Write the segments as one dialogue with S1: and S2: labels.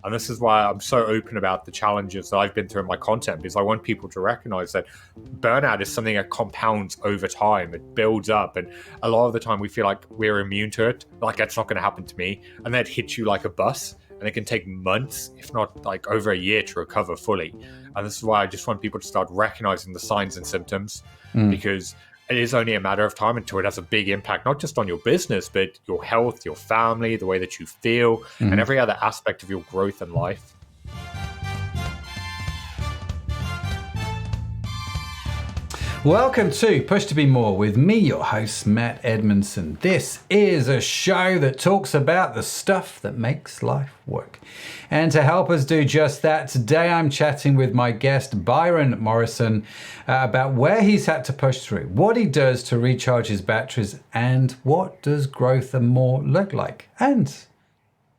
S1: And this is why I'm so open about the challenges that I've been through in my content, because I want people to recognize that burnout is something that compounds over time. It builds up. And a lot of the time we feel like we're immune to it. Like, that's not going to happen to me. And then it hits you like a bus. And it can take months, if not like over a year, to recover fully. And this is why I just want people to start recognizing the signs and symptoms, because it is only a matter of time until it has a big impact, not just on your business, but your health, your family, the way that you feel, and every other aspect of your growth and life.
S2: Welcome to Push to Be More with me, your host, Matt Edmundson. This is a show that talks about the stuff that makes life work. And to help us do just that, today I'm chatting with my guest, Byron Morrison, about where he's had to push through, what he does to recharge his batteries, and what does growth and more look like. And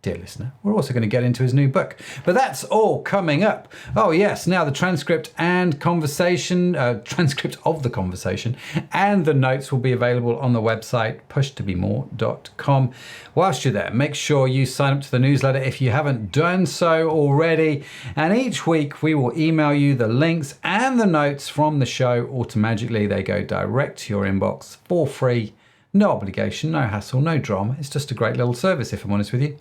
S2: dear listener, we're also going to get into his new book. But that's all coming up. Oh yes, now the transcript of the conversation and the notes will be available on the website pushtobemore.com. Whilst you're there, make sure you sign up to the newsletter if you haven't done so already. And each week we will email you the links and the notes from the show automatically. They go direct to your inbox for free. No obligation, no hassle, no drama. It's just a great little service, if I'm honest with you.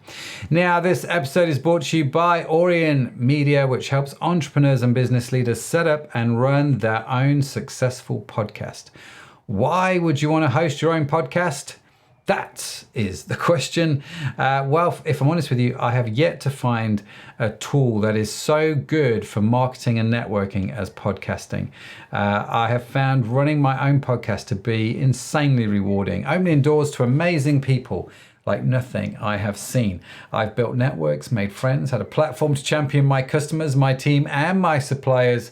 S2: Now, this episode is brought to you by Orion Media, which helps entrepreneurs and business leaders set up and run their own successful podcast. Why would you want to host your own podcast? That is the question. Well, if I'm honest with you, I have yet to find a tool that is so good for marketing and networking as podcasting. I have found running my own podcast to be insanely rewarding, opening doors to amazing people like nothing I have seen. I've built networks, made friends, had a platform to champion my customers, my team, and my suppliers.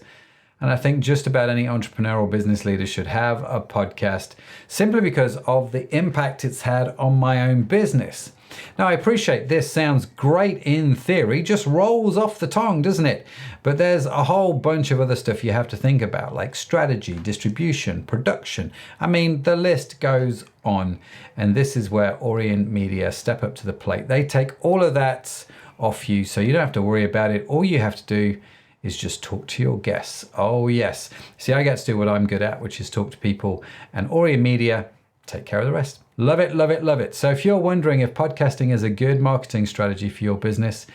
S2: And I think just about any entrepreneurial business leader should have a podcast simply because of the impact it's had on my own business. Now, I appreciate this sounds great in theory, just rolls off the tongue, doesn't it? But there's a whole bunch of other stuff you have to think about, like strategy, distribution, production. I mean, the list goes on. And this is where Orion Media step up to the plate. They take all of that off you, so you don't have to worry about it. All you have to do is just talk to your guests. Oh yes. See, I get to do what I'm good at, which is talk to people, and Orion Media take care of the rest. Love it, love it, love it. So if you're wondering if podcasting is a good marketing strategy for your business,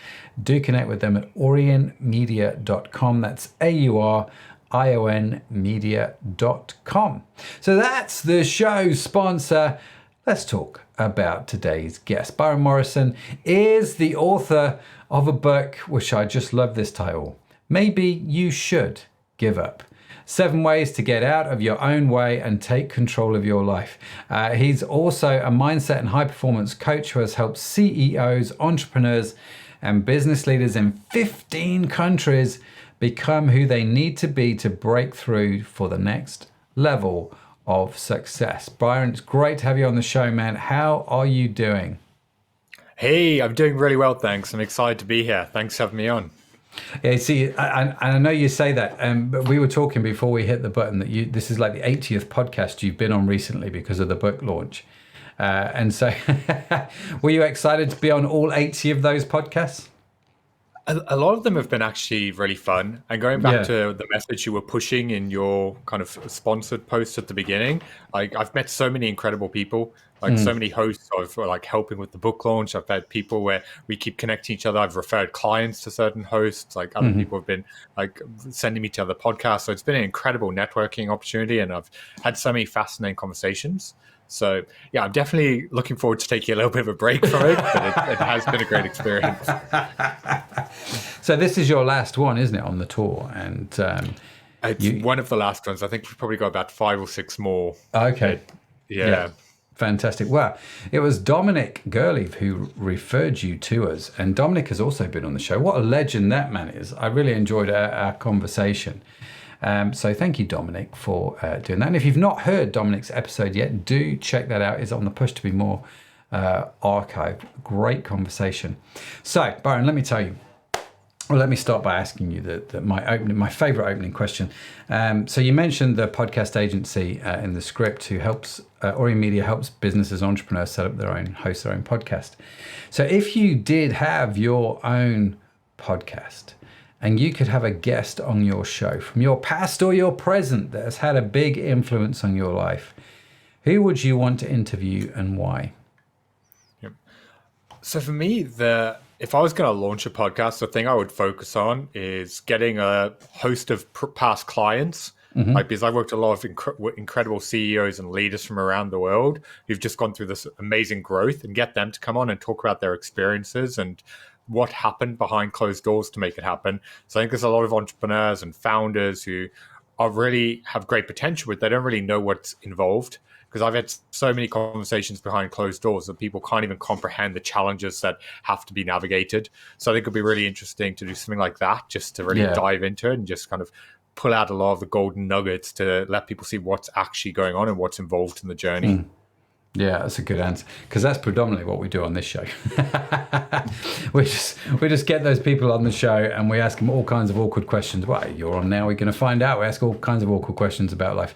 S2: do connect with them at orionmedia.com. That's AURION media.com. So that's the show sponsor. Let's talk about today's guest. Byron Morrison is the author of a book, which I just love this title. Maybe you should give up. 7 ways to get out of your own way and take control of your life. He's also a mindset and high performance coach who has helped CEOs, entrepreneurs, and business leaders in 15 countries become who they need to be to break through for the next level of success. Byron, it's great to have you on the show, man. How are you doing?
S1: Hey, I'm doing really well, thanks. I'm excited to be here. Thanks for having me on.
S2: Yeah, see, I know you say that, but we were talking before we hit the button that this is like the 80th podcast you've been on recently because of the book launch. And so were you excited to be on all 80 of those podcasts?
S1: A lot of them have been actually really fun. And going back to the message you were pushing in your kind of sponsored post at the beginning, like I've met so many incredible people, like so many hosts of like helping with the book launch. I've had people where we keep connecting each other. I've referred clients to certain hosts, like other people have been like sending me to other podcasts. So it's been an incredible networking opportunity, and I've had so many fascinating conversations. So yeah, I'm definitely looking forward to taking a little bit of a break from it, but it has been a great experience.
S2: So this is your last one, isn't it, on the tour? And
S1: it's one of the last ones. I think we've probably got about 5 or 6 more.
S2: Okay.
S1: Yeah.
S2: Fantastic. Well, it was Dominic Gurley who referred you to us. And Dominic has also been on the show. What a legend that man is. I really enjoyed our conversation. So thank you, Dominic, for doing that. And if you've not heard Dominic's episode yet, do check that out. It's on the Push to Be More archive. Great conversation. So, Byron, let me tell you. Well, let me start by asking you my favorite opening question. So you mentioned the podcast agency in the script who helps, Orion Media helps businesses, entrepreneurs set up host their own podcast. So if you did have your own podcast, and you could have a guest on your show from your past or your present that has had a big influence on your life, who would you want to interview and why?
S1: Yep. So for me, if I was going to launch a podcast, the thing I would focus on is getting a host of past clients. Like, because I've worked with a lot of incredible CEOs and leaders from around the world who've just gone through this amazing growth, and get them to come on and talk about their experiences and what happened behind closed doors to make it happen. So I think there's a lot of entrepreneurs and founders who are really have great potential, but they don't really know what's involved. Because I've had so many conversations behind closed doors that people can't even comprehend the challenges that have to be navigated. So I think it'd be really interesting to do something like that, just to really dive into it and just kind of pull out a lot of the golden nuggets to let people see what's actually going on and what's involved in the journey.
S2: Yeah, that's a good answer, because that's predominantly what we do on this show. we just get those people on the show and we ask them all kinds of awkward questions. Well, you're on now, we're going to find out. We ask all kinds of awkward questions about life.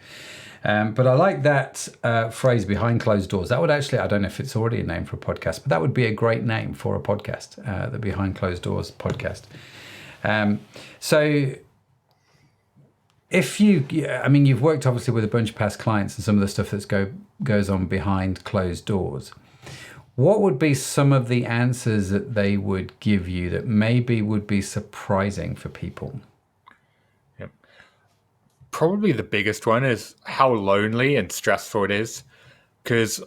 S2: But I like that phrase, behind closed doors. That would actually, I don't know if it's already a name for a podcast, but that would be a great name for a podcast, the Behind Closed Doors podcast. So if you've worked obviously with a bunch of past clients and some of the stuff that goes on behind closed doors. What would be some of the answers that they would give you that maybe would be surprising for people?
S1: Yep. Probably the biggest one is how lonely and stressful it is. Because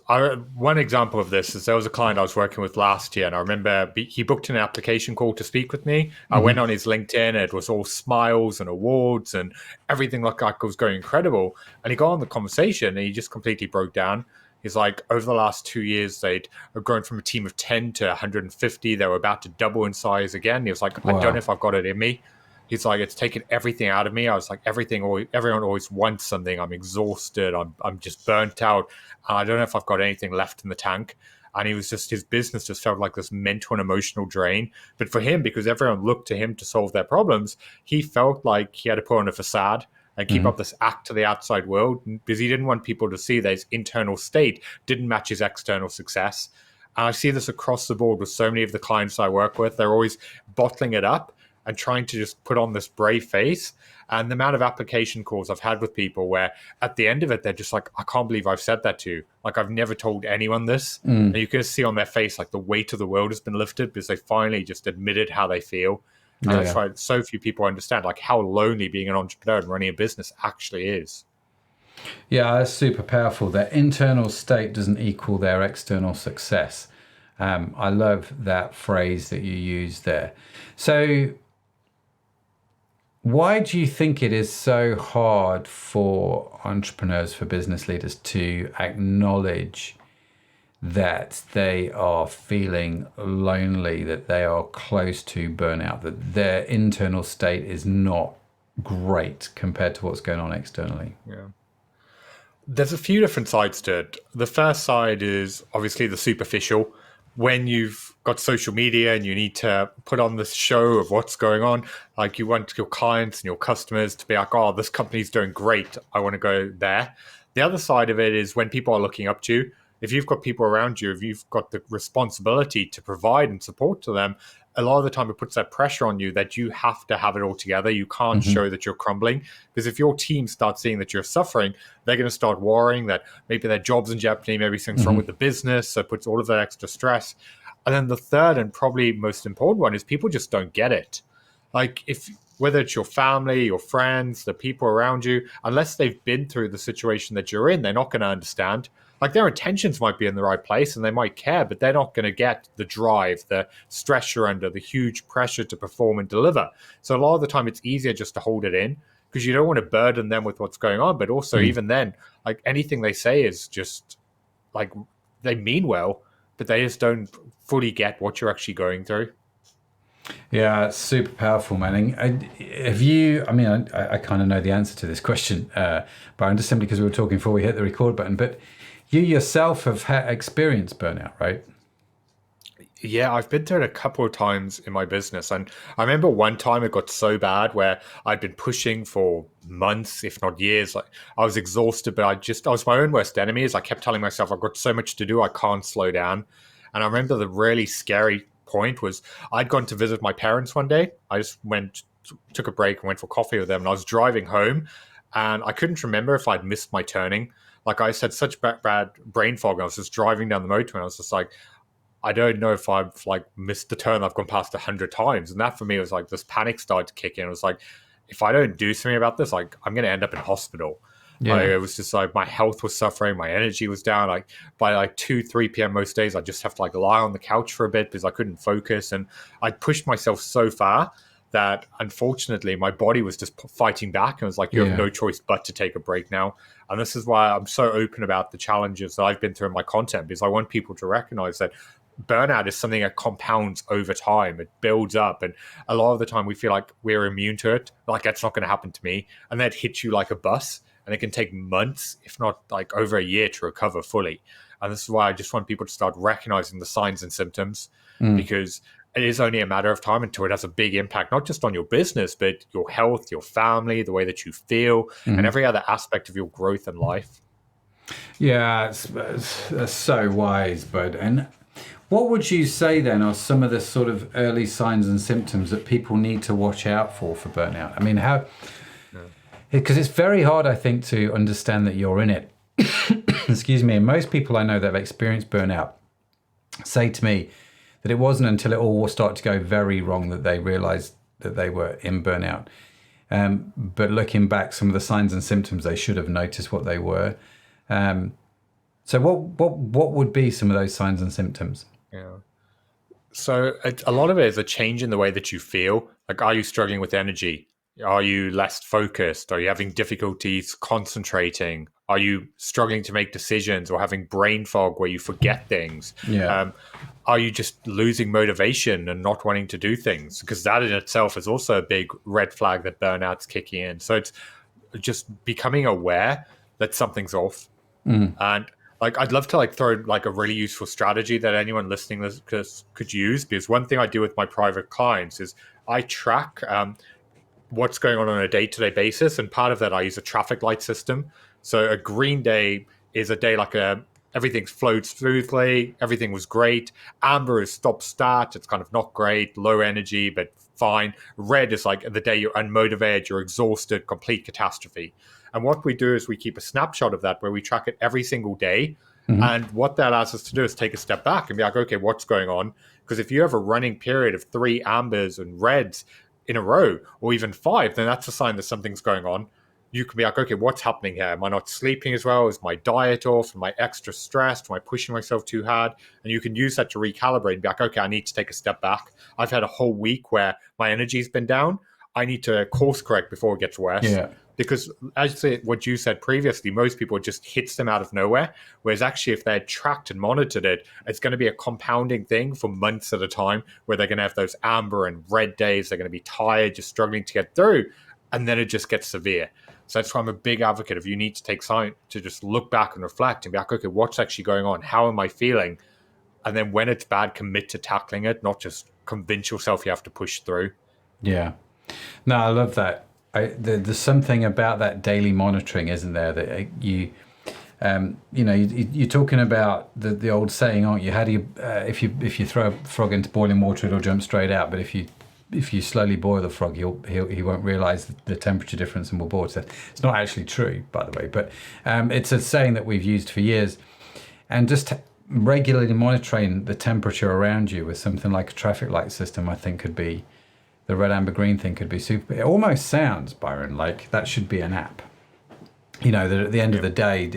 S1: one example of this is there was a client I was working with last year, and I remember he booked an application call to speak with me. I went on his LinkedIn, and it was all smiles and awards and everything looked like it was going incredible. And he got on the conversation, and he just completely broke down. He's like, over the last 2 years, they'd grown from a team of 10 to 150. They were about to double in size again. He was like,
S2: Wow.
S1: I don't know if I've got it in me. He's like, it's taken everything out of me. I was like, everyone always wants something. I'm exhausted. I'm just burnt out. I don't know if I've got anything left in the tank. And his business just felt like this mental and emotional drain. But for him, because everyone looked to him to solve their problems, he felt like he had to put on a facade and keep up this act to the outside world, because he didn't want people to see that his internal state didn't match his external success. And I see this across the board with so many of the clients I work with. They're always bottling it up and trying to just put on this brave face. And the amount of application calls I've had with people where at the end of it, they're just like, I can't believe I've said that to you. Like, I've never told anyone this. And you can see on their face, like, the weight of the world has been lifted because they finally just admitted how they feel. And that's why so few people understand, like, how lonely being an entrepreneur and running a business actually is.
S2: Yeah, that's super powerful. Their internal state doesn't equal their external success. I love that phrase that you used there. So why do you think it is so hard for entrepreneurs, for business leaders to acknowledge that they are feeling lonely, that they are close to burnout, that their internal state is not great compared to what's going on externally?
S1: Yeah. There's a few different sides to it. The first side is obviously the superficial. When you've got social media and you need to put on this show of what's going on, like, you want your clients and your customers to be like, oh, this company's doing great, I want to go there. The other side of it is when people are looking up to you. If you've got people around you, if you've got the responsibility to provide and support to them, a lot of the time it puts that pressure on you that you have to have it all together. You can't show that you're crumbling, because if your team starts seeing that you're suffering, they're going to start worrying that maybe their job's in jeopardy, maybe something's wrong with the business. So it puts all of that extra stress. And then the third and probably most important one is people just don't get it. Like, whether it's your family, your friends, the people around you, unless they've been through the situation that you're in, they're not going to understand. Like, their intentions might be in the right place and they might care, but they're not going to get the drive, the stress you're under, the huge pressure to perform and deliver. So a lot of the time it's easier just to hold it in, because you don't want to burden them with what's going on. But also, even then, like, anything they say is just like, they mean well, but they just don't fully get what you're actually going through.
S2: Yeah, it's super powerful, man. I kind of know the answer to this question, Byron, just simply because we were talking before we hit the record button, but you yourself have experienced burnout, right?
S1: Yeah, I've been through it a couple of times in my business. And I remember one time it got so bad where I'd been pushing for months, if not years. Like, I was exhausted, but I was my own worst enemy. As I kept telling myself, I've got so much to do, I can't slow down. And I remember the really scary point was I'd gone to visit my parents one day. I just took a break and went for coffee with them. And I was driving home and I couldn't remember if I'd missed my turning. Like I said, such bad brain fog. I was just driving down the motorway and I was just like, I don't know if I've like missed the turn I've gone past 100 times. And that for me was like this panic started to kick in. It was like, if I don't do something about this, like I'm going to end up in hospital.
S2: Yeah.
S1: Like, it was just like my health was suffering, my energy was down. Like by like 2-3 p.m. most days, I just have to like lie on the couch for a bit because I couldn't focus. And I pushed myself so far that unfortunately my body was just fighting back and was like, you have no choice but to take a break now. And this is why I'm so open about the challenges that I've been through in my content, because I want people to recognize that burnout is something that compounds over time. It builds up. And a lot of the time we feel like we're immune to it. Like that's not going to happen to me. And that hits you like a bus. And it can take months, if not like over a year, to recover fully. And this is why I just want people to start recognizing the signs and symptoms, because it is only a matter of time until it has a big impact, not just on your business, but your health, your family, the way that you feel, and every other aspect of your growth in life.
S2: Yeah, it's so wise, bud. And what would you say then are some of the sort of early signs and symptoms that people need to watch out for burnout? I mean, how... Because it's very hard, I think, to understand that you're in it. Excuse me. And most people I know that have experienced burnout say to me that it wasn't until it all started to go very wrong that they realized that they were in burnout. But looking back, some of the signs and symptoms, they should have noticed what they were. So what would be some of those signs and symptoms?
S1: Yeah. So a lot of it is a change in the way that you feel. Like, are you struggling with energy? Are you less focused? Are you having difficulties concentrating? Are you struggling to make decisions or having brain fog where you forget things?
S2: Yeah.
S1: Are you just losing motivation and not wanting to do things? Because that in itself is also a big red flag that burnout's kicking in. So it's just becoming aware that something's off. And like, I'd love to like throw like a really useful strategy that anyone listening to this could use. Because one thing I do with my private clients is I track what's going on a day-to-day basis, and part of that I use a traffic light system. So a green day is a day like everything flowed smoothly, everything was great. Amber is stop-start, it's kind of not great, low energy but fine. Red is like the day you're unmotivated, you're exhausted, complete catastrophe. And what we do is we keep a snapshot of that where we track it every single day. And what that allows us to do is take a step back and be like, okay, what's going on? Because if you have a running period of 3 ambers and reds in a row, or even 5, then that's a sign that something's going on. You can be like, okay, what's happening here? Am I not sleeping as well? Is my diet off? Am I extra stressed? Am I pushing myself too hard? And you can use that to recalibrate and be like, okay, I need to take a step back. I've had a whole week where my energy's been down. I need to course correct before it gets worse.
S2: Yeah.
S1: Because as what you said previously, most people it just hits them out of nowhere. Whereas actually, if they're tracked and monitored it's going to be a compounding thing for months at a time, where they're going to have those amber and red days. They're going to be tired, just struggling to get through. And then it just gets severe. So that's why I'm a big advocate of you need to take time to just look back and reflect and be like, okay, what's actually going on? How am I feeling? And then when it's bad, commit to tackling it, not just convince yourself you have to push through.
S2: Yeah. No, I love that. There's something about that daily monitoring, isn't there? That you're talking about the old saying, aren't you? How do you if you throw a frog into boiling water, it'll jump straight out. But if you slowly boil the frog, he won't realize the temperature difference and will boil. So it's not actually true, by the way. But it's a saying that we've used for years, and just regularly monitoring the temperature around you with something like a traffic light system, I think could be. The red, amber, green thing could be super. It almost sounds, Byron, like that should be an app. You know, that at the end of the day,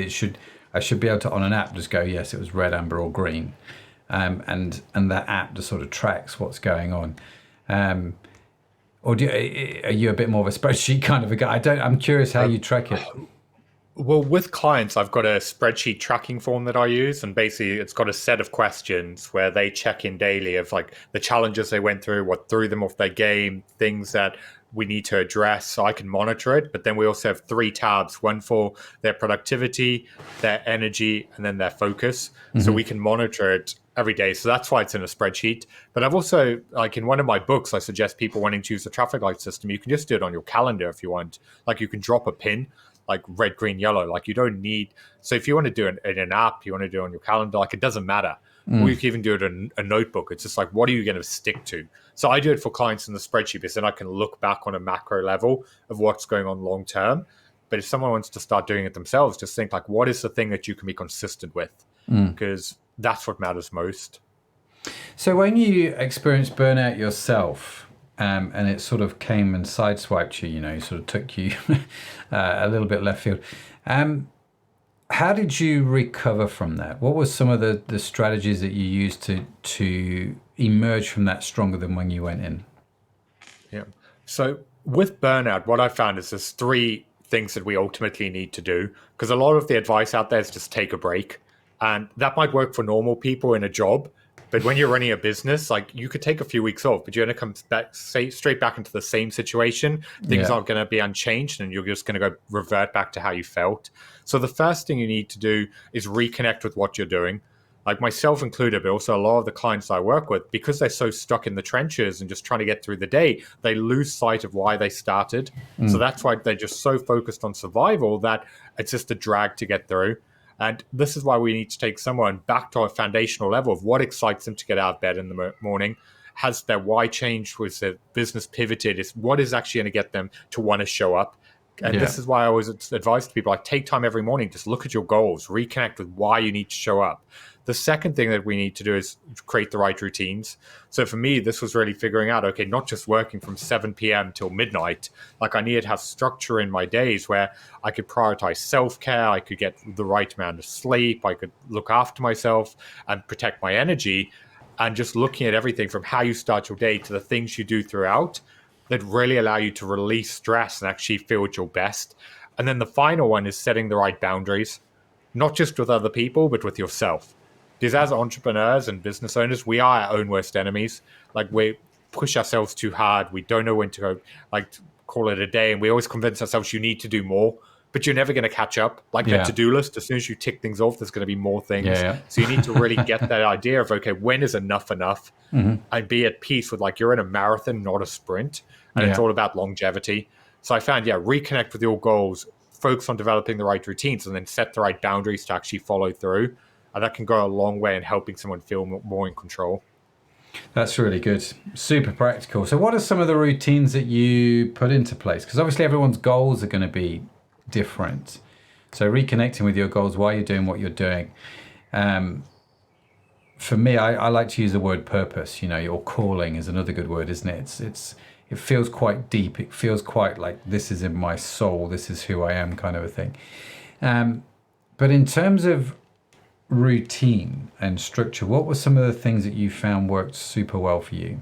S2: I should be able to on an app just go, yes, it was red, amber, or green, and that app just sort of tracks what's going on. Or are you a bit more of a spreadsheet kind of a guy? I'm curious how you track it.
S1: Well, with clients, I've got a spreadsheet tracking form that I use, and basically it's got a set of questions where they check in daily of like the challenges they went through, what threw them off their game, things that we need to address so I can monitor it. But then we also have 3 tabs, one for their productivity, their energy, and then their focus. So we can monitor it every day. So that's why it's in a spreadsheet. But I've also, like in one of my books, I suggest people wanting to use the traffic light system, you can just do it on your calendar if you want. Like you can drop a pin, like red, green, yellow. Like you don't need, so if you want to do it in an app, you want to do it on your calendar, like it doesn't matter. or you can even do it in a notebook. It's just like, what are you going to stick to? So I do it for clients in the spreadsheet because then I can look back on a macro level of what's going on long term. But if someone wants to start doing it themselves, just think like, what is the thing that you can be consistent with? Because that's what matters most.
S2: So when you experienced burnout yourself, and it sort of came and sideswiped you, sort of took you a little bit left field. How did you recover from that? What were some of the strategies that you used to emerge from that stronger than when you went in?
S1: Yeah. So with burnout, what I found is there's three things that we ultimately need to do, because a lot of the advice out there is just take a break. And that might work for normal people in a job. But when you're running a business, like you could take a few weeks off, but you're going to come back, straight back into the same situation. Things aren't going to be unchanged, and you're just going to go revert back to how you felt. So the first thing you need to do is reconnect with what you're doing. Like myself included, but also a lot of the clients I work with, because they're so stuck in the trenches and just trying to get through the day, they lose sight of why they started. So that's why they're just so focused on survival that it's just a drag to get through. And this is why we need to take someone back to a foundational level of what excites them to get out of bed in the morning. Has their why changed? Was their business pivoted? Is what is actually going to get them to want to show up? And this is why I always advise people, like, take time every morning, just look at your goals, reconnect with why you need to show up. The second thing that we need to do is create the right routines. So for me, this was really figuring out, okay, not just working from 7 p.m. till midnight. Like I needed to have structure in my days where I could prioritize self-care, I could get the right amount of sleep, I could look after myself and protect my energy. And just looking at everything from how you start your day to the things you do throughout that really allow you to release stress and actually feel at your best. And then the final one is setting the right boundaries, not just with other people, but with yourself. Because as entrepreneurs and business owners, we are our own worst enemies. Like we push ourselves too hard. We don't know when to go, like call it a day. And we always convince ourselves you need to do more, but you're never going to catch up. Like a to-do list, as soon as you tick things off, there's going to be more things. So you need to really get that idea of, okay, when is enough? And be at peace with like, you're in a marathon, not a sprint. And it's all about longevity. So I found, reconnect with your goals, focus on developing the right routines, and then set the right boundaries to actually follow through. And that can go a long way in helping someone feel more in control.
S2: That's really good. Super practical. So what are some of the routines that you put into place? Because obviously everyone's goals are going to be different. So reconnecting with your goals while you're doing what you're doing. For me, I like to use the word purpose. Your calling is another good word, isn't it? It feels quite deep. It feels quite like this is in my soul. This is who I am, kind of a thing. But in terms of routine and structure, what were some of the things that you found worked super well for you?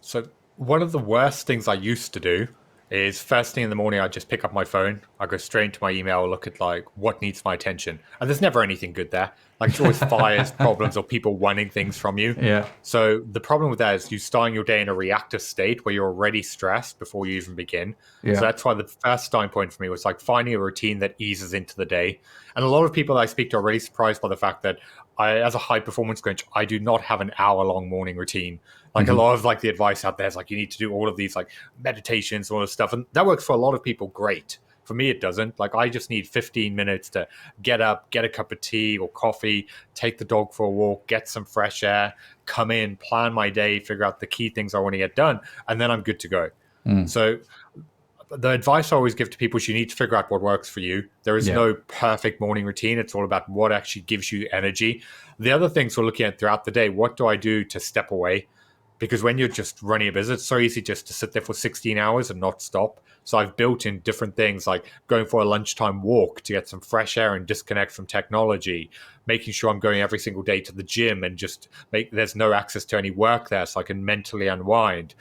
S1: So one of the worst things I used to do is first thing in the morning, I just pick up my phone, I go straight into my email, look at like what needs my attention. And there's never anything good there. Like it's always fires, problems, or people wanting things from you. So the problem with that is you starting your day in a reactive state where you're already stressed before you even begin. So that's why the first starting point for me was like finding a routine that eases into the day. And a lot of people that I speak to are really surprised by the fact that I, as a high performance coach, I do not have an hour-long morning routine. Like a lot of like the advice out there is like you need to do all of these like meditations, all this stuff, and that works for a lot of people. Great. For me, it doesn't. Like I just need 15 minutes to get up, get a cup of tea or coffee, take the dog for a walk, get some fresh air, come in, plan my day, figure out the key things I want to get done, and then I'm good to go. So the advice I always give to people is you need to figure out what works for you. There is no perfect morning routine. It's all about what actually gives you energy. The other things we're looking at throughout the day, what do I do to step away? Because when you're just running a business, it's so easy just to sit there for 16 hours and not stop. So I've built in different things like going for a lunchtime walk to get some fresh air and disconnect from technology, making sure I'm going every single day to the gym and just there's no access to any work there so I can mentally unwind.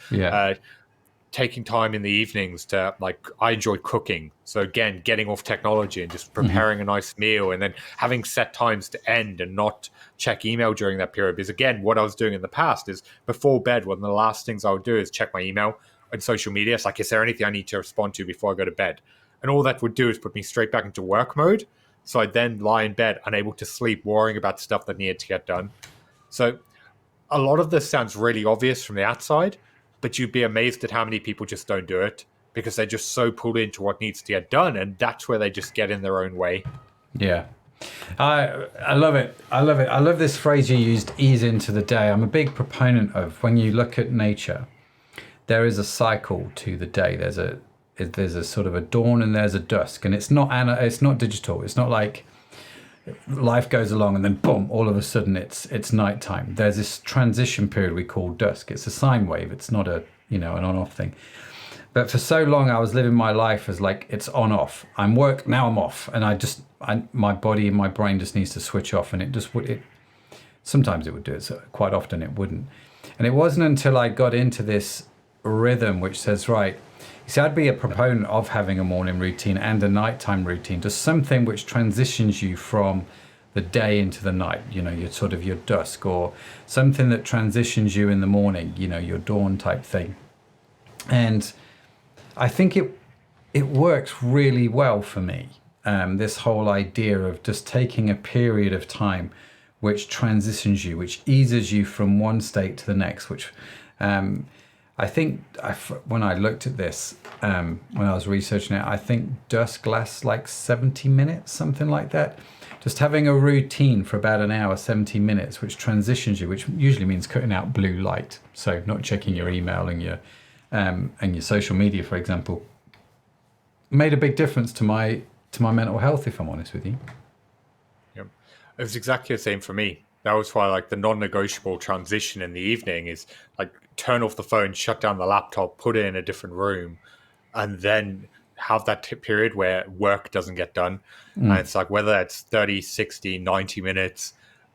S1: Taking time in the evenings to like, I enjoy cooking. So again, getting off technology and just preparing a nice meal and then having set times to end and not check email during that period. Because again, what I was doing in the past is before bed, one of the last things I would do is check my email and social media. It's like, is there anything I need to respond to before I go to bed? And all that would do is put me straight back into work mode. So I then lie in bed, unable to sleep, worrying about stuff that needed to get done. So a lot of this sounds really obvious from the outside, but you'd be amazed at how many people just don't do it because they're just so pulled into what needs to get done. And that's where they just get in their own way.
S2: Yeah. I love it. I love it. I love this phrase you used, ease into the day. I'm a big proponent of, when you look at nature, there is a cycle to the day. There's a sort of a dawn and there's a dusk, and it's not digital. It's not like life goes along and then boom, all of a sudden it's nighttime. There's this transition period we call dusk. It's a sine wave. It's not an on-off thing. But for so long, I was living my life as like it's on-off. I'm work, now I'm off. And my body and my brain just needs to switch off. And sometimes it would do it, so quite often it wouldn't. And it wasn't until I got into this rhythm which says, right, you see, I'd be a proponent of having a morning routine and a nighttime routine, just something which transitions you from the day into the night, your dusk, or something that transitions you in the morning, your dawn type thing. And I think it works really well for me. This whole idea of just taking a period of time which transitions you, which eases you from one state to the next, which I think when I looked at this, when I was researching it, I think dusk lasts like 70 minutes, something like that. Just having a routine for about an hour, 70 minutes, which transitions you, which usually means cutting out blue light. So not checking your email and your social media, for example, made a big difference to my mental health, if I'm honest with you.
S1: Yep. It was exactly the same for me. That was why, like, the non-negotiable transition in the evening is like turn off the phone, shut down the laptop, put it in a different room, and then have that period where work doesn't get done. And it's like, whether it's 30, 60, 90 minutes,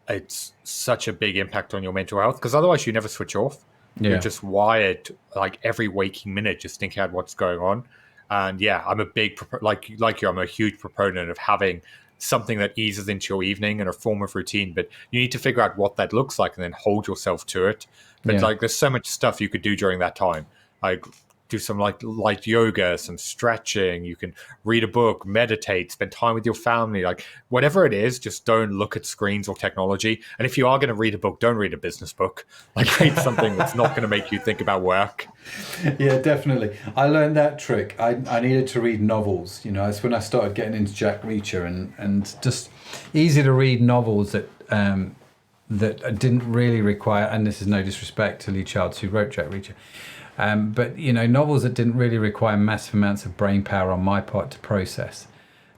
S1: it's such a big impact on your mental health, because otherwise you never switch off. Yeah. You're just wired, like, every waking minute, just thinking about what's going on. And yeah, I'm a big, like you, I'm a huge proponent of having something that eases into your evening and a form of routine, but you need to figure out what that looks like and then hold yourself to it. But like, there's so much stuff you could do during that time. Like, do some like light yoga, some stretching. You can read a book, meditate, spend time with your family, like whatever it is. Just don't look at screens or technology. And if you are going to read a book, don't read a business book. Like, read something that's not going to make you think about work.
S2: Yeah, definitely. I learned that trick. I needed to read novels. It's when I started getting into Jack Reacher and just easy to read novels that didn't really require, and this is no disrespect to Lee Childs, who wrote Jack Reacher, but novels that didn't really require massive amounts of brain power on my part to process,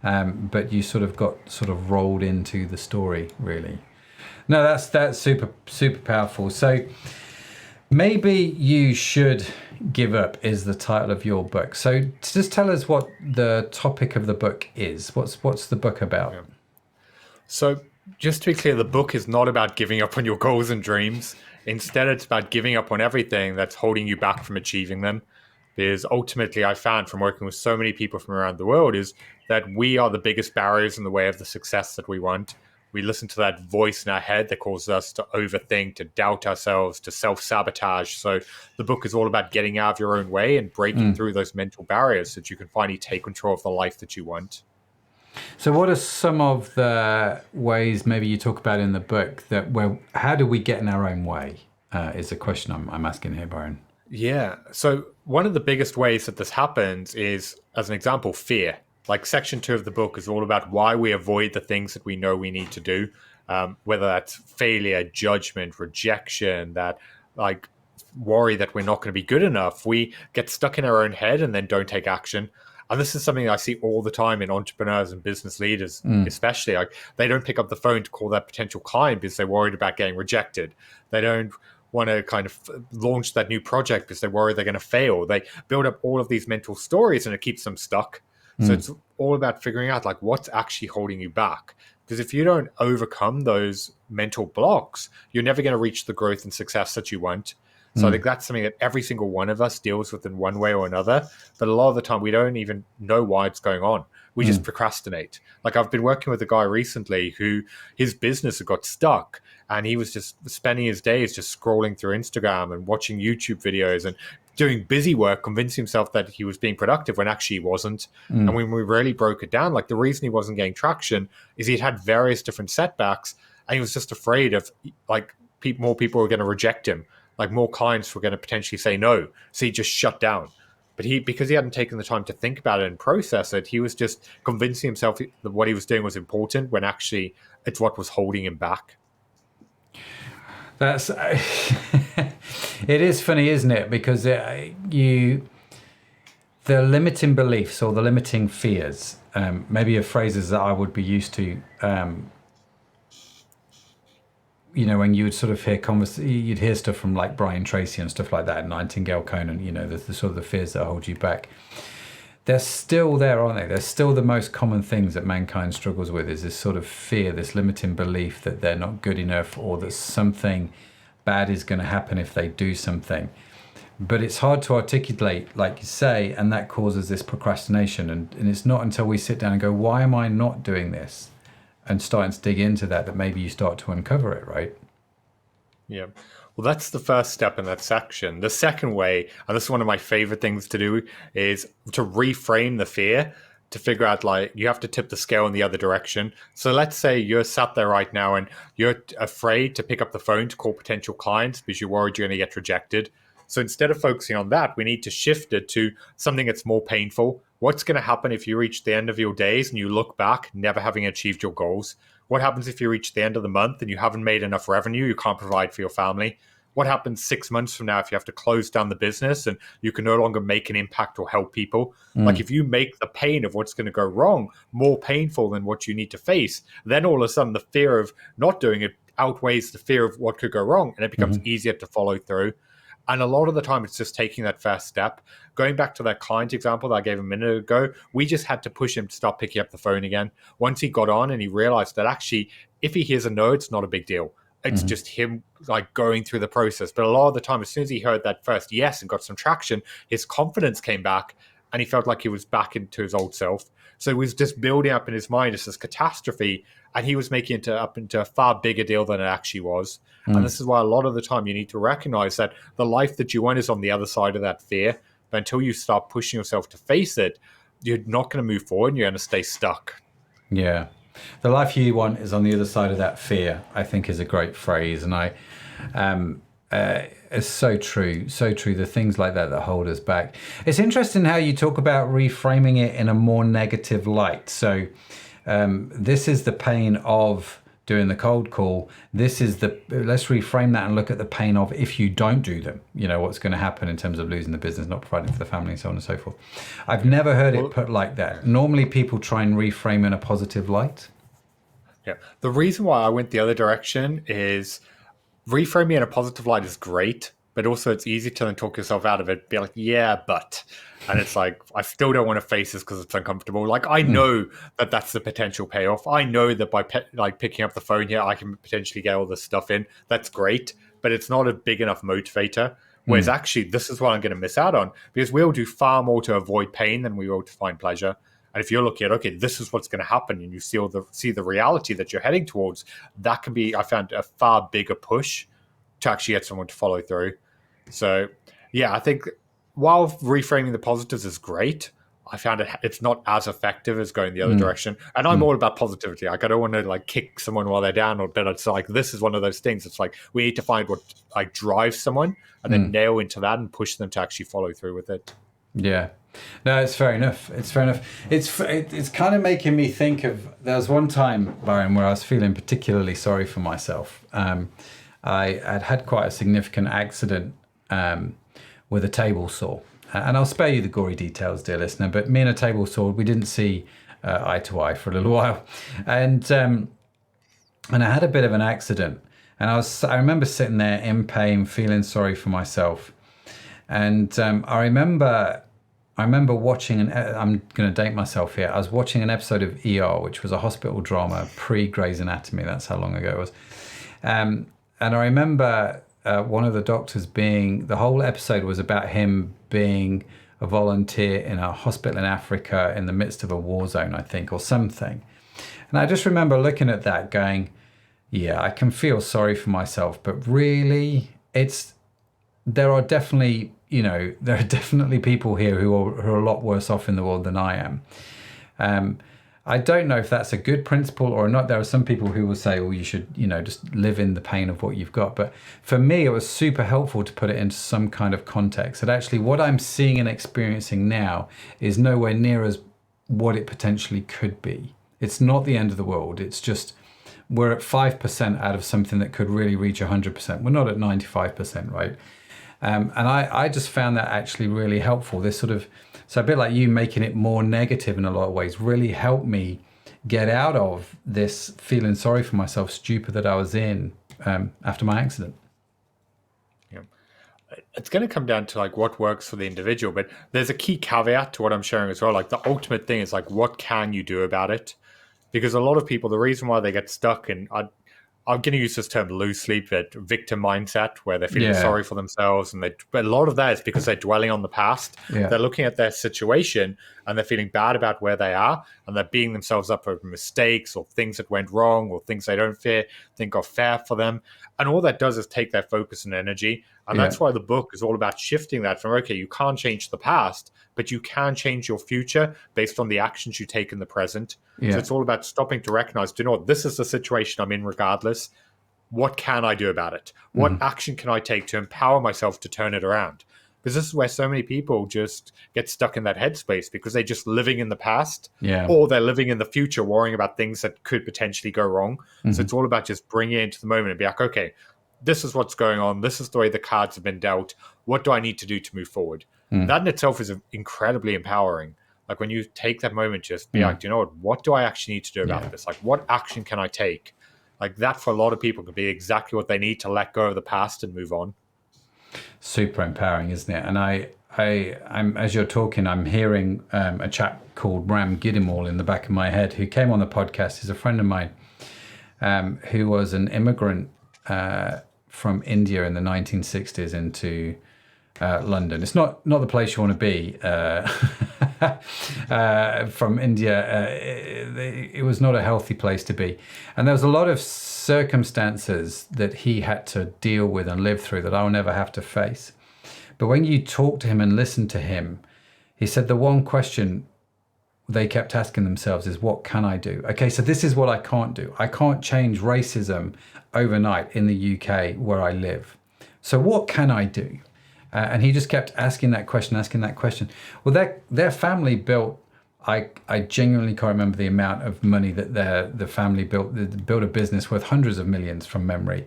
S2: but you sort of got rolled into the story, really. No, that's super, super powerful. So maybe you should give up is the title of your book. So just tell us what the topic of the book is. What's the book about?
S1: Yeah. So just to be clear, the book is not about giving up on your goals and dreams. Instead, it's about giving up on everything that's holding you back from achieving them. Because ultimately, I found from working with so many people from around the world is that we are the biggest barriers in the way of the success that we want. We listen to that voice in our head that causes us to overthink, to doubt ourselves, to self-sabotage. So the book is all about getting out of your own way and breaking through those mental barriers so that you can finally take control of the life that you want.
S2: So what are some of the ways maybe you talk about in the book how do we get in our own way is the question I'm asking here, Byron.
S1: Yeah. So one of the biggest ways that this happens is, as an example, fear. Like, section 2 of the book is all about why we avoid the things that we know we need to do, whether that's failure, judgment, rejection, that like worry that we're not going to be good enough. We get stuck in our own head and then don't take action. And this is something I see all the time in entrepreneurs and business leaders, especially. Like, they don't pick up the phone to call that potential client because they're worried about getting rejected. They don't want to kind of launch that new project because they're worried they're going to fail. They build up all of these mental stories and it keeps them stuck. So it's all about figuring out, like, what's actually holding you back. Because if you don't overcome those mental blocks, you're never going to reach the growth and success that you want. So I think that's something that every single one of us deals with in one way or another. But a lot of the time, we don't even know why it's going on. We just procrastinate. Like, I've been working with a guy recently who his business had got stuck, and he was just spending his days just scrolling through Instagram and watching YouTube videos and doing busy work, convincing himself that he was being productive when actually he wasn't. And when we really broke it down, like, the reason he wasn't getting traction is he'd had various different setbacks, and he was just afraid of, like, more people were going to reject him. Like, more clients were going to potentially say no. So he just shut down. But because he hadn't taken the time to think about it and process it, he was just convincing himself that what he was doing was important when actually it's what was holding him back.
S2: That's it is funny, isn't it? Because the limiting beliefs or the limiting fears, maybe are phrases that I would be used to. When you would sort of hear you'd hear stuff from like Brian Tracy and stuff like that, Nightingale Conan. The sort of the fears that hold you back. They're still there, aren't they? They're still the most common things that mankind struggles with, is this sort of fear, this limiting belief that they're not good enough, or that something bad is going to happen if they do something. But it's hard to articulate, like you say, and that causes this procrastination. And it's not until we sit down and go, why am I not doing this? And starting to dig into that maybe you start to uncover it, right?
S1: Yeah. Well, that's the first step in that section. The second way, and this is one of my favorite things to do, is to reframe the fear, to figure out, like, you have to tip the scale in the other direction. So let's say you're sat there right now and you're afraid to pick up the phone to call potential clients because you're worried you're going to get rejected. So instead of focusing on that, we need to shift it to something that's more painful. What's going to happen if you reach the end of your days and you look back, never having achieved your goals? What happens if you reach the end of the month and you haven't made enough revenue, you can't provide for your family? What happens 6 months from now if you have to close down the business and you can no longer make an impact or help people? Like, if you make the pain of what's going to go wrong more painful than what you need to face, then all of a sudden the fear of not doing it outweighs the fear of what could go wrong, and it becomes easier to follow through. And a lot of the time, it's just taking that first step. Going back to that client example that I gave a minute ago, we just had to push him to start picking up the phone again. Once he got on and he realized that actually, if he hears a no, it's not a big deal. It's just him like going through the process. But a lot of the time, as soon as he heard that first yes and got some traction, his confidence came back and he felt like he was back into his old self. So it was just building up in his mind as this catastrophe, and he was making it up into a far bigger deal than it actually was. And this is why a lot of the time you need to recognize that the life that you want is on the other side of that fear. But until you start pushing yourself to face it, you're not going to move forward and you're going to stay stuck.
S2: Yeah. The life you want is on the other side of that fear, I think, is a great phrase. And it's so true. So true. The things like that hold us back. It's interesting how you talk about reframing it in a more negative light. So this is the pain of doing the cold call. Let's reframe that and look at the pain of if you don't do them, what's going to happen in terms of losing the business, not providing for the family, and so on and so forth. I've never heard it put like that. Normally people try and reframe in a positive light.
S1: Yeah. The reason why I went the other direction is reframing in a positive light is great, but also it's easy to then talk yourself out of it, be like, yeah, but. And it's like, I still don't want to face this because it's uncomfortable. Like, I know that that's the potential payoff. I know that by picking up the phone here, I can potentially get all this stuff in. That's great, but it's not a big enough motivator. Whereas actually, this is what I'm going to miss out on, because we'll do far more to avoid pain than we will to find pleasure. And if you're looking at, okay, this is what's going to happen, and you see the reality that you're heading towards, that can be, I found, a far bigger push to actually get someone to follow through. So, yeah, I think while reframing the positives is great, I found it's not as effective as going the other direction. And I'm all about positivity. Like, I don't want to like kick someone while they're down, but it's like, this is one of those things. It's like, we need to find what like drives someone and then nail into that and push them to actually follow through with it. Yeah.
S2: No, it's fair enough. It's fair enough. It's kind of making me think of, there was one time, Byron, where I was feeling particularly sorry for myself. I had quite a significant accident with a table saw. And I'll spare you the gory details, dear listener, but me and a table saw, we didn't see eye to eye for a little while. And I had a bit of an accident. And I remember sitting there in pain, feeling sorry for myself. And I remember watching, I'm going to date myself here, I was watching an episode of ER, which was a hospital drama pre-Grey's Anatomy. That's how long ago it was. And I remember one of the doctors the whole episode was about him being a volunteer in a hospital in Africa in the midst of a war zone, I think, or something. And I just remember looking at that going, yeah, I can feel sorry for myself, but really, there are definitely people here who are a lot worse off in the world than I am. I don't know if that's a good principle or not. There are some people who will say, well, you should, just live in the pain of what you've got. But for me, it was super helpful to put it into some kind of context. That actually what I'm seeing and experiencing now is nowhere near as what it potentially could be. It's not the end of the world. It's just we're at 5% out of something that could really reach 100%. We're not at 95%, right? And I just found that actually really helpful. This sort of, so a bit like you making it more negative in a lot of ways, really helped me get out of this feeling sorry for myself, stupid that I was in after my accident.
S1: Yeah. It's going to come down to like what works for the individual, but there's a key caveat to what I'm sharing as well. Like the ultimate thing is like, what can you do about it? Because a lot of people, the reason why they get stuck in, I'm going to use this term loosely, but victim mindset, where they're feeling sorry for themselves. But a lot of that is because they're dwelling on the past. Yeah. They're looking at their situation and they're feeling bad about where they are. And they're beating themselves up for mistakes or things that went wrong or things they don't think are fair for them. And all that does is take their focus and energy. And that's why the book is all about shifting that from, okay, you can't change the past, but you can change your future based on the actions you take in the present. Yeah. So it's all about stopping to recognize, do you know what, this is the situation I'm in regardless. What can I do about it? What action can I take to empower myself to turn it around? Because this is where so many people just get stuck in that headspace because they're just living in the past or they're living in the future, worrying about things that could potentially go wrong. So it's all about just bringing it into the moment and be like, okay, this is what's going on. This is the way the cards have been dealt. What do I need to do to move forward? That in itself is incredibly empowering. Like when you take that moment, just be like, do you know what do I actually need to do about this? Like what action can I take? Like that for a lot of people can be exactly what they need to let go of the past and move on.
S2: Super empowering, isn't it? And I'm as you're talking, I'm hearing a chap called Ram Gidimall in the back of my head who came on the podcast. He's a friend of mine who was an immigrant from India in the 1960s into London. It's not the place you want to be from India. It was not a healthy place to be. And there was a lot of circumstances that he had to deal with and live through that I'll never have to face. But when you talk to him and listen to him, he said the one question they kept asking themselves is, what can I do? Okay, so this is what I can't do. I can't change racism overnight in the UK where I live. So what can I do? And he just kept asking that question. Well, their family built, I genuinely can't remember the amount of money that the family built a business worth hundreds of millions from memory.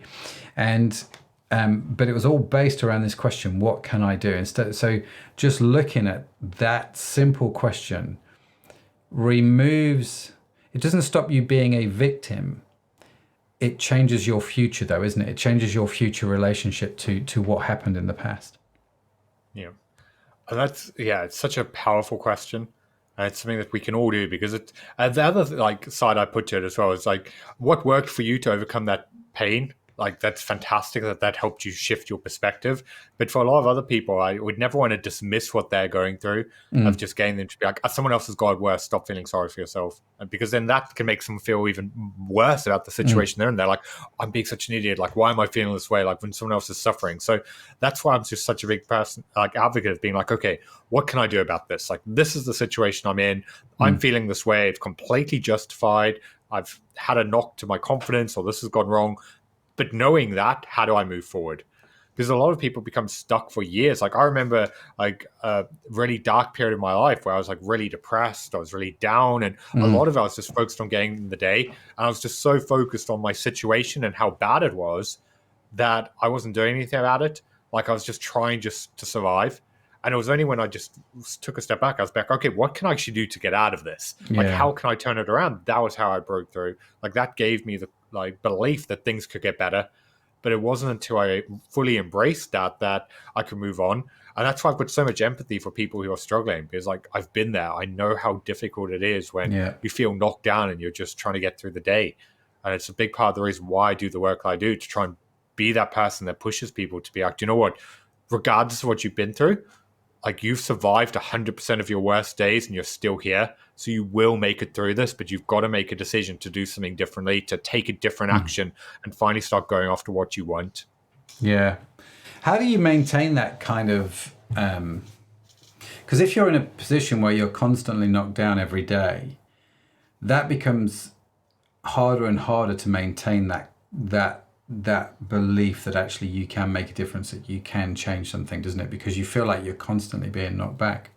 S2: And but it was all based around this question, what can I do? So just looking at that simple question it doesn't stop you being a victim. It changes your future though, isn't it? It changes your future relationship to what happened in the past.
S1: Yeah. And it's such a powerful question. And it's something that we can all do because the other side I put to it as well is like, what worked for you to overcome that pain? Like, that's fantastic that helped you shift your perspective. But for a lot of other people, I would never want to dismiss what they're going through of just getting them to be like, someone else has got it worse, stop feeling sorry for yourself. And because then that can make them feel even worse about the situation they're in. They're like, I'm being such an idiot. Like, why am I feeling this way? Like when someone else is suffering. So that's why I'm just such a big person, like advocate of being like, okay, what can I do about this? Like, this is the situation I'm in. I'm feeling this way. It's completely justified. I've had a knock to my confidence or this has gone wrong. But knowing that, how do I move forward? Because a lot of people become stuck for years. Like I remember like a really dark period of my life where I was like really depressed. I was really down. And a lot of it I was just focused on getting in the day. And I was just so focused on my situation and how bad it was that I wasn't doing anything about it. Like I was just trying just to survive. And it was only when I just took a step back, I was back, okay, what can I actually do to get out of this? Like, how can I turn it around? That was how I broke through. Like that gave me the belief that things could get better. But it wasn't until I fully embraced that I could move on. And that's why I've got so much empathy for people who are struggling, because like I've been there. I know how difficult it is when you feel knocked down and you're just trying to get through the day. And it's a big part of the reason why I do the work I do, to try and be that person that pushes people to be like, do you know what? Regardless of what you've been through, like you've survived 100% of your worst days and you're still here. So you will make it through this, but you've got to make a decision to do something differently, to take a different action and finally start going after what you want.
S2: Yeah. How do you maintain that kind of, because if you're in a position where you're constantly knocked down every day, that becomes harder and harder to maintain that belief that actually you can make a difference, that you can change something, doesn't it? Because you feel like you're constantly being knocked back.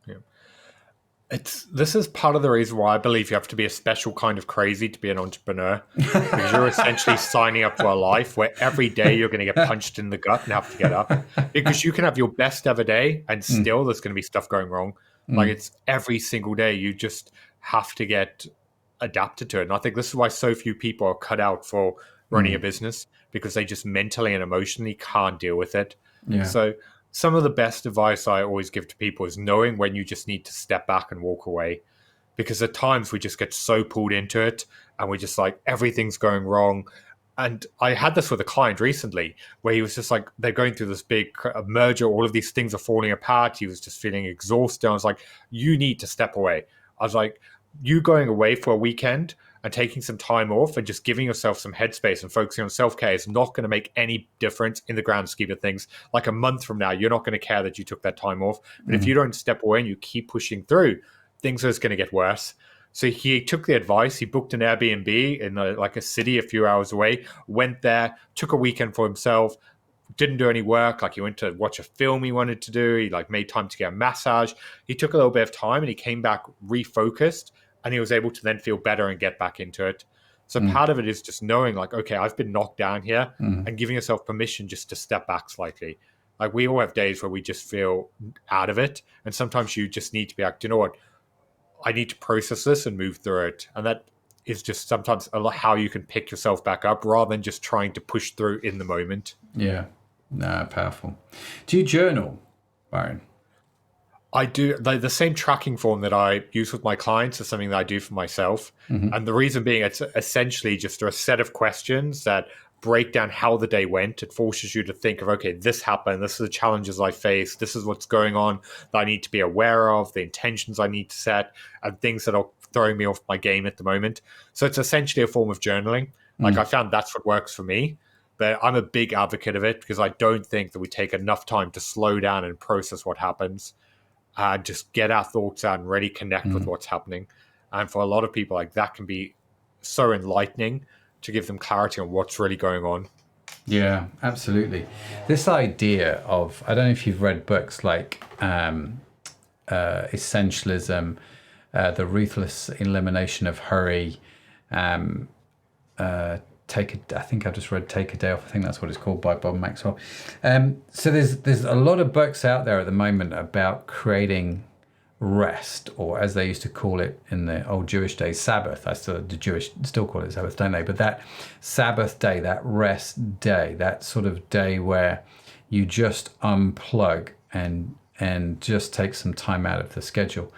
S1: Yeah. This is part of the reason why I believe you have to be a special kind of crazy to be an entrepreneur, because you're essentially signing up to a life where every day you're going to get punched in the gut and have to get up, because you can have your best ever day and still there's going to be stuff going wrong. Like, it's every single day. You just have to get adapted to it. And I think this is why so few people are cut out for running a business, because they just mentally and emotionally can't deal with it.
S2: Yeah.
S1: So some of the best advice I always give to people is knowing when you just need to step back and walk away. Because at times we just get so pulled into it and we're just like, everything's going wrong. And I had this with a client recently where he was just like, they're going through this big merger, all of these things are falling apart. He was just feeling exhausted. I was like, you need to step away. I was like, you going away for a weekend and taking some time off and just giving yourself some headspace and focusing on self-care is not going to make any difference in the grand scheme of things. Like, a month from now, you're not going to care that you took that time off. But if you don't step away and you keep pushing through, things are just going to get worse. So he took the advice. He booked an Airbnb in a city a few hours away, went there, took a weekend for himself, didn't do any work. Like, he went to watch a film he wanted to do. He made time to get a massage. He took a little bit of time and he came back refocused, and he was able to then feel better and get back into it. So part of it is just knowing, like, okay, I've been knocked down here, and giving yourself permission just to step back slightly. Like, we all have days where we just feel out of it. And sometimes you just need to be like, do you know what? I need to process this and move through it. And that is just sometimes how you can pick yourself back up rather than just trying to push through in the moment.
S2: Yeah. Powerful. Do you journal, Byron?
S1: I do. The same tracking form that I use with my clients is something that I do for myself. And the reason being, it's essentially just a set of questions that break down how the day went. It forces you to think of, okay, this happened. This is the challenges I faced. This is what's going on that I need to be aware of, the intentions I need to set, and things that are throwing me off my game at the moment. So it's essentially a form of journaling. Like, I found that's what works for me. But I'm a big advocate of it because I don't think that we take enough time to slow down and process what happens. Just get our thoughts out and really connect with what's happening. And for a lot of people, like, that can be so enlightening to give them clarity on what's really going on.
S2: Yeah, absolutely. This idea of, I don't know if you've read books like Essentialism, The Ruthless Elimination of Hurry, I think I've just read Take a Day Off. I think that's what it's called, by Bob Maxwell. So there's a lot of books out there at the moment about creating rest, or as they used to call it in the old Jewish days, Sabbath. The Jewish still call it Sabbath, don't they? But that Sabbath day, that rest day, that sort of day where you just unplug and just take some time out of the schedule.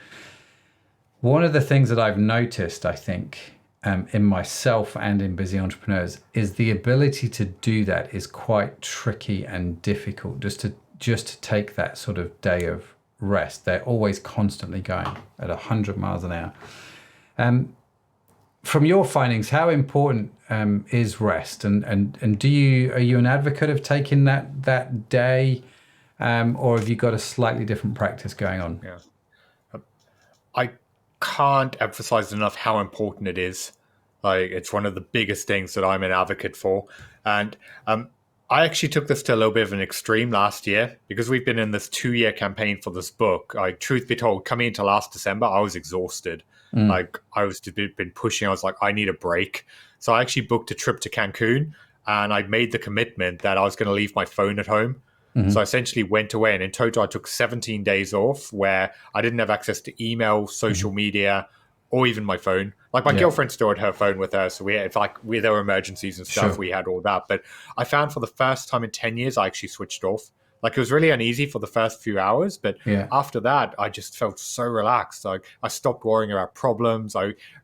S2: One of the things that I've noticed, I think, in myself and in busy entrepreneurs, is the ability to do that is quite tricky and difficult. Just to take that sort of day of rest. They're always constantly going at 100 miles an hour. From your findings, how important is rest? And are you an advocate of taking that day, or have you got a slightly different practice going on?
S1: Yeah, I can't emphasize enough how important it is. Like, it's one of the biggest things that I'm an advocate for. And I actually took this to a little bit of an extreme last year because we've been in this 2-year campaign for this book. Truth be told, coming into last December, I was exhausted. Like, I was been pushing. I was like, I need a break. So I actually booked a trip to Cancun, and I made the commitment that I was going to leave my phone at home. So I essentially went away, and in total, I took 17 days off where I didn't have access to email, social media, or even my phone. Like, my girlfriend still had her phone with her, so there were emergencies and stuff. Sure. We had all that. But I found for the first time in 10 years, I actually switched off. Like, it was really uneasy for the first few hours, but after that, I just felt so relaxed. Like, I stopped worrying about problems.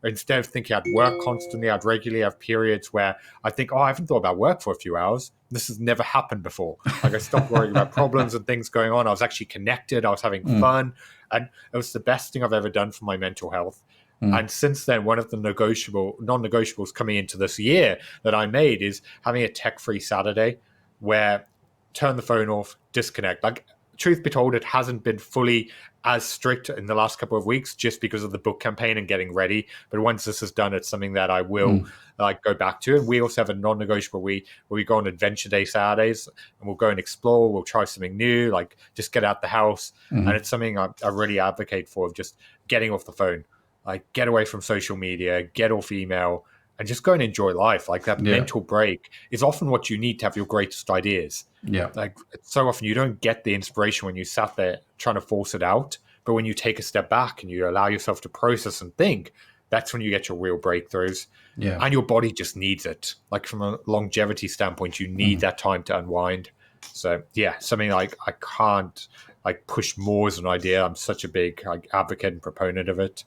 S1: Instead of thinking I'd work constantly, I'd regularly have periods where I think, I haven't thought about work for a few hours. This has never happened before. Like, I stopped worrying about problems and things going on. I was actually connected. I was having fun. And it was the best thing I've ever done for my mental health. And since then, one of the non-negotiables coming into this year that I made is having a tech-free Saturday where turn the phone off, disconnect. Like, truth be told, it hasn't been fully as strict in the last couple of weeks just because of the book campaign and getting ready. But once this is done, it's something that I will go back to. And we also have a non-negotiable where we go on adventure day Saturdays, and we'll go and explore. We'll try something new, like just get out the house. And it's something I really advocate for, of just getting off the phone, like get away from social media, get off email, and just go and enjoy life. Like that mental break is often what you need to have your greatest ideas.
S2: Yeah.
S1: Like so often you don't get the inspiration when you sat there trying to force it out. But when you take a step back and you allow yourself to process and think, that's when you get your real breakthroughs.
S2: Yeah.
S1: And your body just needs it. Like from a longevity standpoint, you need that time to unwind. So yeah, something like I can't like push more as an idea. I'm such a big advocate and proponent of it.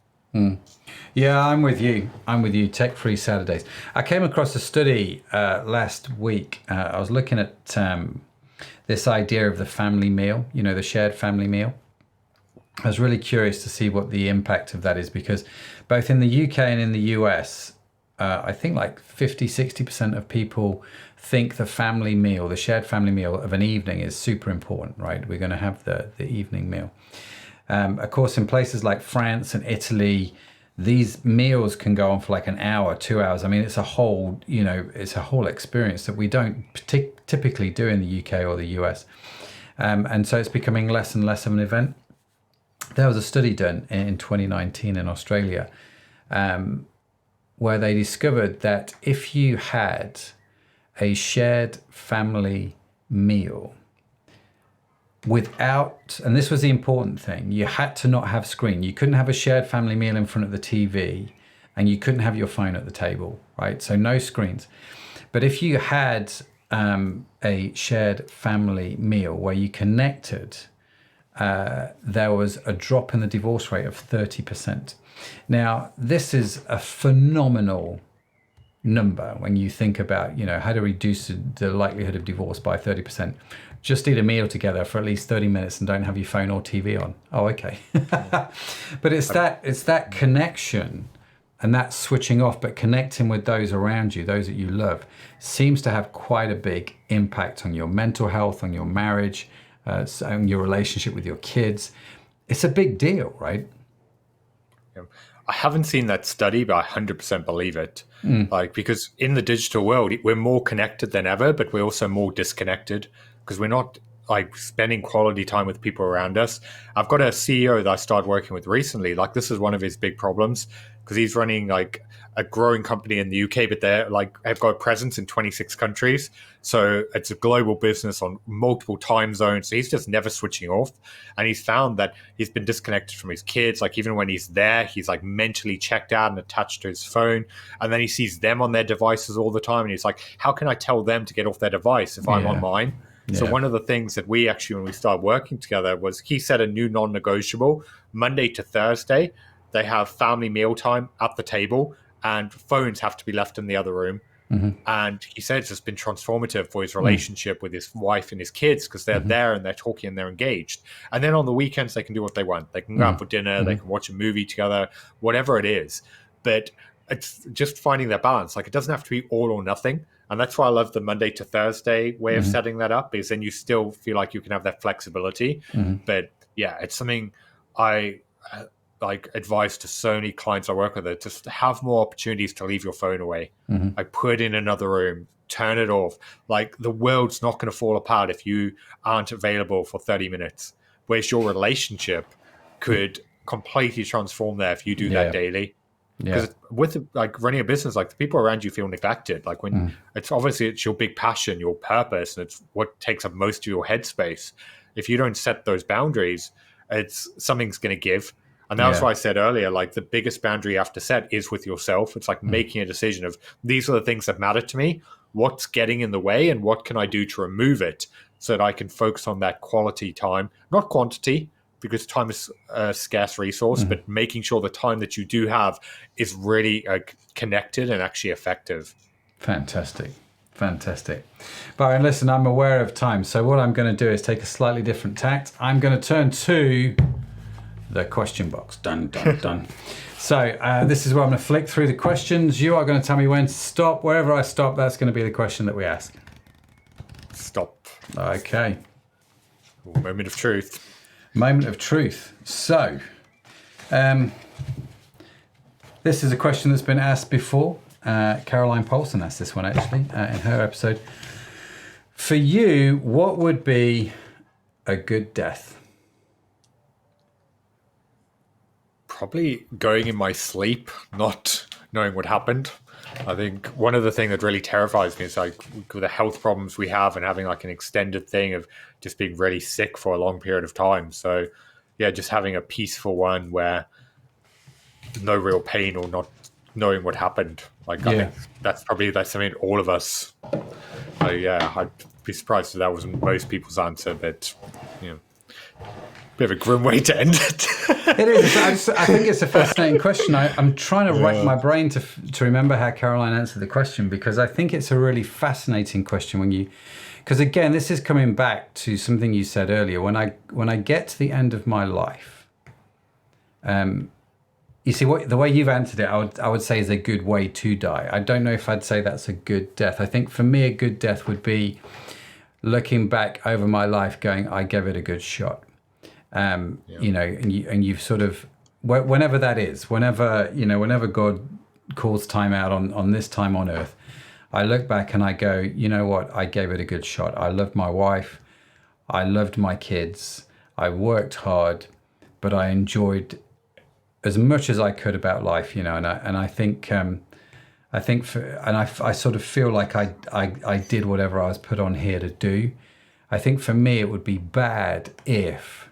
S2: Yeah, I'm with you. Tech-free Saturdays. I came across a study last week. I was looking at this idea of the family meal, the shared family meal. I was really curious to see what the impact of that is, because both in the UK and in the US, I think like 50-60% of people think the family meal, the shared family meal of an evening is super important, right? We're going to have the evening meal. Of course, in places like France and Italy, these meals can go on for like an hour, 2 hours. I mean, it's a whole experience that we don't typically do in the UK or the US. And so it's becoming less and less of an event. There was a study done in 2019 in Australia where they discovered that if you had a shared family meal, without, and this was the important thing, you had to not have screen. You couldn't have a shared family meal in front of the TV, and you couldn't have your phone at the table, right? So no screens. But if you had a shared family meal where you connected, there was a drop in the divorce rate of 30%. Now, this is a phenomenal number when you think about, how to reduce the likelihood of divorce by 30%. Just eat a meal together for at least 30 minutes and don't have your phone or TV on. Oh, okay. But it's that connection and that switching off, but connecting with those around you, those that you love, seems to have quite a big impact on your mental health, on your marriage, on your relationship with your kids. It's a big deal, right?
S1: Yeah. I haven't seen that study, but I 100% believe it. Because in the digital world, we're more connected than ever, but we're also more disconnected because we're not spending quality time with people around us. I've got a CEO that I started working with recently. This is one of his big problems because he's running a growing company in the UK, but they're have got a presence in 26 countries. So it's a global business on multiple time zones. So he's just never switching off. And he's found that he's been disconnected from his kids. Even when he's there, he's mentally checked out and attached to his phone. And then he sees them on their devices all the time. And he's like, how can I tell them to get off their device if I'm on mine? Yeah. So one of the things that we actually, when we started working together, was he set a new non-negotiable. Monday to Thursday, they have family mealtime at the table, and phones have to be left in the other room. And he said it's just been transformative for his relationship with his wife and his kids because they're there and they're talking and they're engaged. And then on the weekends, they can do what they want. They can go out for dinner, they can watch a movie together, whatever it is. But it's just finding that balance. It doesn't have to be all or nothing. And that's why I love the Monday to Thursday way of setting that up, because then you still feel like you can have that flexibility. But yeah, it's something I advise to so many clients I work with, that just have more opportunities to leave your phone away. Put it in another room, turn it off. The world's not going to fall apart if you aren't available for 30 minutes. Whereas your relationship could completely transform there if you do that daily. Because with running a business, the people around you feel neglected. When it's obviously it's your big passion, your purpose, and it's what takes up most of your headspace. If you don't set those boundaries, it's something's going to give. And that was why I said earlier, the biggest boundary you have to set is with yourself. It's making a decision of, these are the things that matter to me. What's getting in the way and what can I do to remove it so that I can focus on that quality time, not quantity, because time is a scarce resource, but making sure the time that you do have is really connected and actually effective.
S2: Fantastic. Byron, listen, I'm aware of time. So what I'm going to do is take a slightly different tact. I'm going to turn to the question box. Dun, dun, dun. So this is where I'm going to flick through the questions. You are going to tell me when to stop. Wherever I stop, that's going to be the question that we ask.
S1: Stop.
S2: Okay.
S1: Moment of truth.
S2: Moment of truth. So, this is a question that's been asked before. Caroline Paulson asked this one actually in her episode. For you, what would be a good death?
S1: Probably going in my sleep, not knowing what happened. I think one of the things that really terrifies me is like with the health problems we have and having like an extended thing of just being really sick for a long period of time. So yeah, just having a peaceful one where no real pain or not knowing what happened. Like I think that's something all of us. So yeah, I'd be surprised if that wasn't most people's answer, but you know, bit of a grim way to end it.
S2: It is. I think it's a fascinating question. I'm trying to rack my brain to remember how Caroline answered the question, because I think it's a really fascinating question because again, this is coming back to something you said earlier. When I get to the end of my life, you see the way you've answered it, I would say is a good way to die. I don't know if I'd say that's a good death. I think for me, a good death would be looking back over my life, going, I gave it a good shot. You know, and you've sort of, whenever that is, whenever God calls time out on this time on earth, I look back and I go, you know what, I gave it a good shot. I loved my wife. I loved my kids. I worked hard, but I enjoyed as much as I could about life, you know, and I think I sort of feel like I did whatever I was put on here to do. I think for me, it would be bad if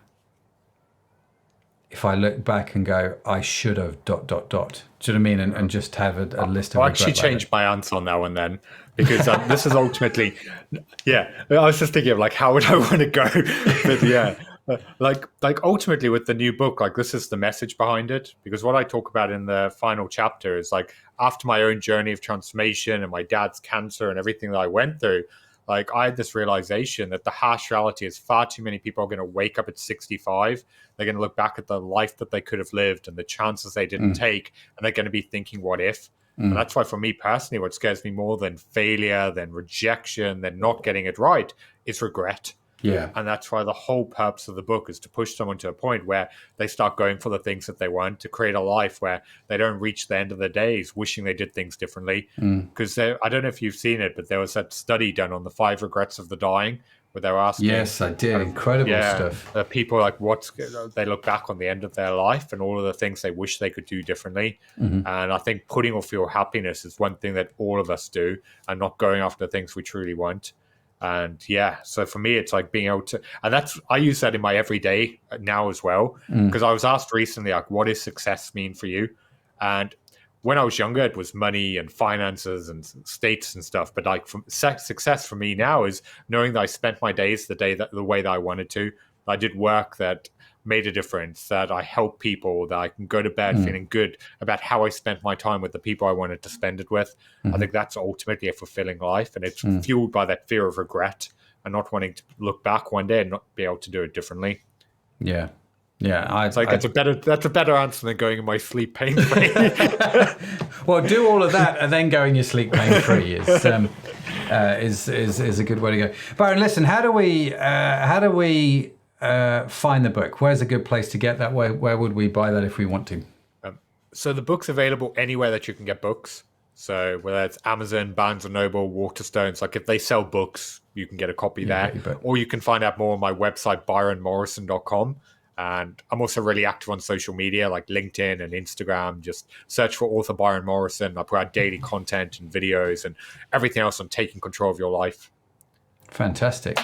S2: I look back and go, I should have ... Do you know what I mean? And just have a list of.
S1: I'll actually change my answer on that one then, because this is ultimately, yeah. I was just thinking of like, how would I want to go? But yeah, like ultimately with the new book, like this is the message behind it. Because what I talk about in the final chapter is like after my own journey of transformation and my dad's cancer and everything that I went through. Like I had this realization that the harsh reality is far too many people are going to wake up at 65. They're going to look back at the life that they could have lived and the chances they didn't take. And they're going to be thinking, what if? And that's why for me personally, what scares me more than failure, than rejection, than not getting it right is regret.
S2: Yeah.
S1: And that's why the whole purpose of the book is to push someone to a point where they start going for the things that they want, to create a life where they don't reach the end of their days wishing they did things differently. Because I don't know if you've seen it, but there was that study done on the 5 regrets of the dying where they were asking.
S2: Yes, I did. Incredible stuff.
S1: People like they look back on the end of their life and all of the things they wish they could do differently. And I think putting off your happiness is one thing that all of us do, and not going after the things we truly want. And yeah, so for me, it's like being able to, and I use that in my everyday now as well, because I was asked recently, like, what does success mean for you? And when I was younger, it was money and finances and states and stuff. But like success for me now is knowing that I spent my days the way that I wanted to. I did work that made a difference, that I help people, that I can go to bed feeling good about how I spent my time with the people I wanted to spend it with. I think that's ultimately a fulfilling life, and it's fueled by that fear of regret and not wanting to look back one day and not be able to do it differently.
S2: Yeah. Yeah,
S1: that's a better answer than going in my sleep pain-free.
S2: Well, do all of that and then go in your sleep pain-free is a good way to go. Byron, listen, how do we find the book? Where's a good place to get that? Where would we buy that if we want to?
S1: So the book's available anywhere that you can get books. So whether it's Amazon, Barnes & Noble, Waterstones, like if they sell books, you can get a copy there. Or you can find out more on my website, byronmorrison.com. And I'm also really active on social media like LinkedIn and Instagram. Just search for author Byron Morrison. I put out daily content and videos and everything else on taking control of your life.
S2: Fantastic.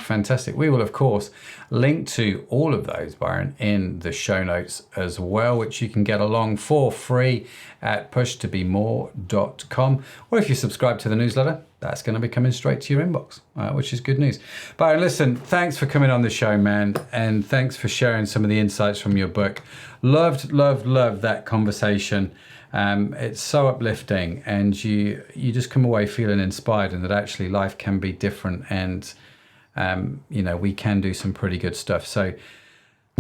S2: We will, of course, link to all of those, Byron, in the show notes as well, which you can get along for free at pushtobemore.com. Or if you subscribe to the newsletter, that's going to be coming straight to your inbox, which is good news. Byron, listen, thanks for coming on the show, man. And thanks for sharing some of the insights from your book. Loved that conversation. It's so uplifting, and you just come away feeling inspired, and that actually life can be different, and we can do some pretty good stuff. So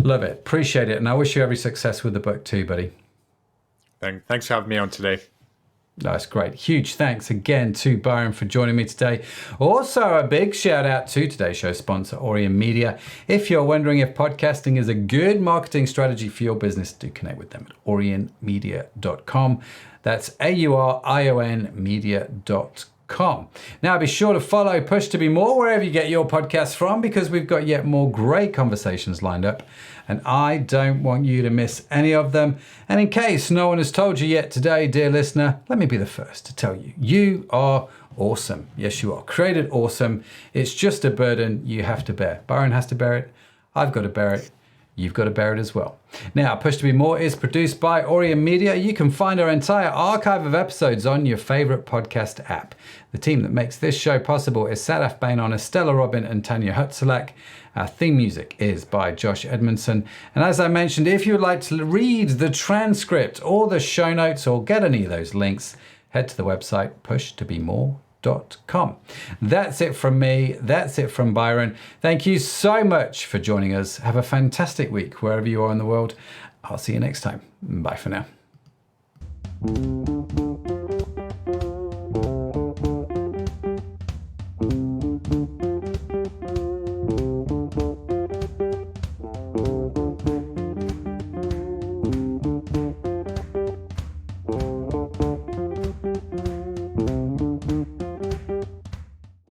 S2: love it, appreciate it, and I wish you every success with the book too, buddy.
S1: Thanks for having me on today.
S2: That's great. Huge thanks again to Byron for joining me today. Also, a big shout out to today's show sponsor, Orion Media. If you're wondering if podcasting is a good marketing strategy for your business, do connect with them at orionmedia.com. That's AURION media.com. Now, be sure to follow Push to Be More wherever you get your podcasts from, because we've got yet more great conversations lined up, and I don't want you to miss any of them. And in case no one has told you yet today, dear listener, let me be the first to tell you, you are awesome. Yes, you are created awesome. It's just a burden you have to bear. Byron has to bear it. I've got to bear it. You've got to bear it as well. Now, Push to Be More is produced by Orion Media. You can find our entire archive of episodes on your favorite podcast app. The team that makes this show possible is Sadaf Bainon, Estella Robin, and Tanya Hutzalak. Our theme music is by Josh Edmundson. And as I mentioned, if you would like to read the transcript or the show notes or get any of those links, head to the website pushtobemore.com. That's it from me. That's it from Byron. Thank you so much for joining us. Have a fantastic week wherever you are in the world. I'll see you next time. Bye for now.